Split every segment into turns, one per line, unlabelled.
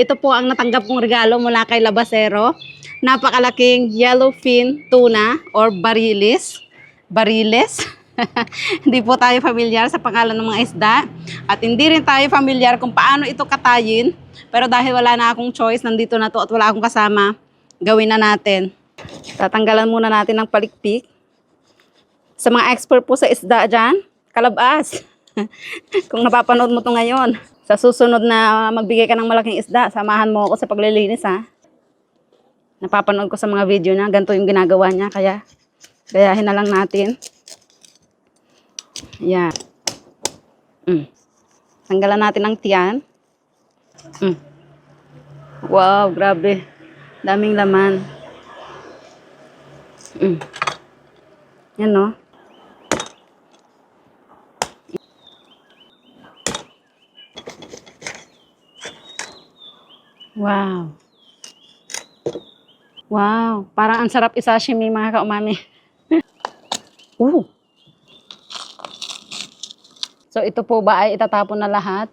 Ito po ang natanggap kong regalo mula kay Labasero. Napakalaking yellowfin tuna or bariles. Bariles. Hindi po tayo familiar sa pangalan ng mga isda. At hindi rin tayo familiar kung paano ito katayin. Pero dahil wala na akong choice, nandito na to at wala akong kasama, gawin na natin. Tatanggalan muna natin ng palikpik. Sa mga expert po sa isda dyan, kalabas. Kung napapanood mo to ngayon, sa susunod na magbigay ka ng malaking isda, samahan mo ako sa paglilinis ha. Napapanood ko sa mga video niya, ganito yung ginagawa niya, kaya gayahin na lang natin. Yan. Tanggalan natin ang tiyan. Wow, grabe. Daming laman. Yan no. Wow. Wow. Parang ang sarap isashimi mga kaumami. So ito po ba ay itatapon na lahat?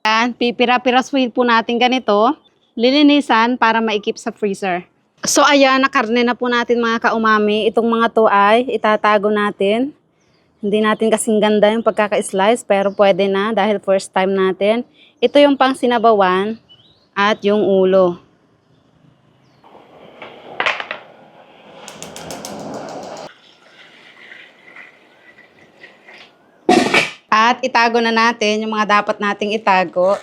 Yan, pipira-piraswin po natin ganito. Lilinisan para maikip sa freezer. So ayan, nakarne na po natin mga kaumami. Itong mga to ay itatago natin. Hindi natin kasing ganda yung pagkaka-slice pero pwede na dahil first time natin. Ito yung pang sinabawan at yung ulo. At itago na natin yung mga dapat nating itago.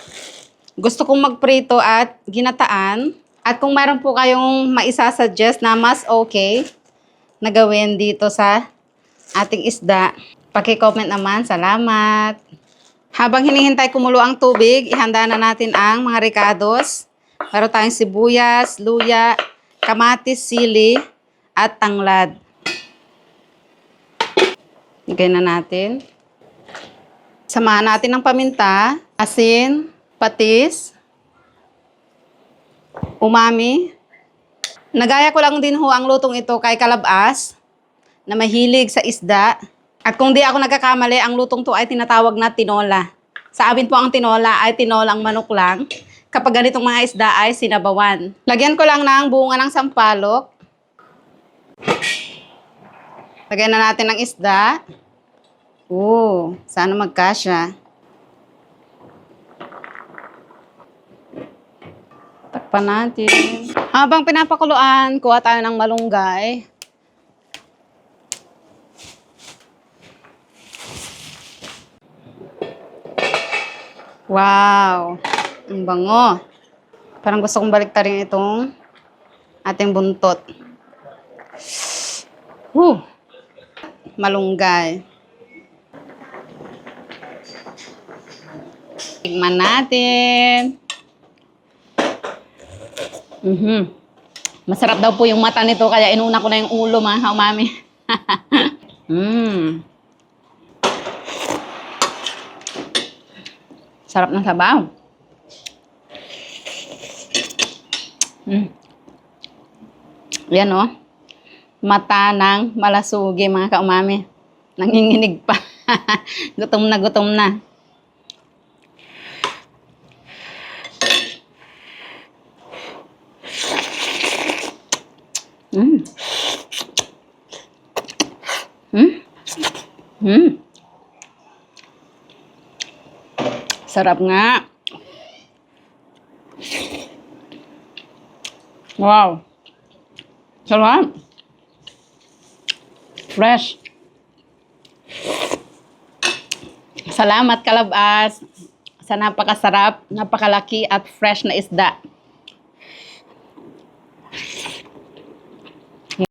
Gusto kong magprito at ginataan. At kung mayroon po kayong maisasuggest na mas okay na gawin dito sa ating isda, paki-comment naman. Salamat. Habang hinihintay kumulo ang tubig, ihanda na natin ang mga ricados. Meron tayong sibuyas, luya, kamatis, sili, at tanglad. Lagay na natin. Samahan natin ng paminta, asin, patis, umami. Nagaya ko lang din ho ang lutong ito kay Kalabas na mahilig sa isda. At kung di ako nagkakamali, ang lutong to ay tinatawag na tinola. Sa amin po ang tinola ay tinolang manok lang. Kapag ganitong mga isda ay sinabawan. Lagyan ko lang ng bunga ng sampalok. Lagyan na natin ng isda. Sana magkasya. Takpan natin. Habang pinapakuluan, kuha tayo ng malunggay. Wow! Ang bango. Parang gusto kong baliktarin itong ating buntot. Malunggay. Tignan natin. Masarap daw po yung mata nito, kaya inuna ko na yung ulo mga kaumami. Sarap ng sabaw. Yan o. Mata ng malasugi mga kaumami. Nanginginig pa. Gutom na gutom na. Sarap nga. Wow. Sarap. Fresh. Salamat Kalabas sa napakasarap, napakalaki at fresh na isda.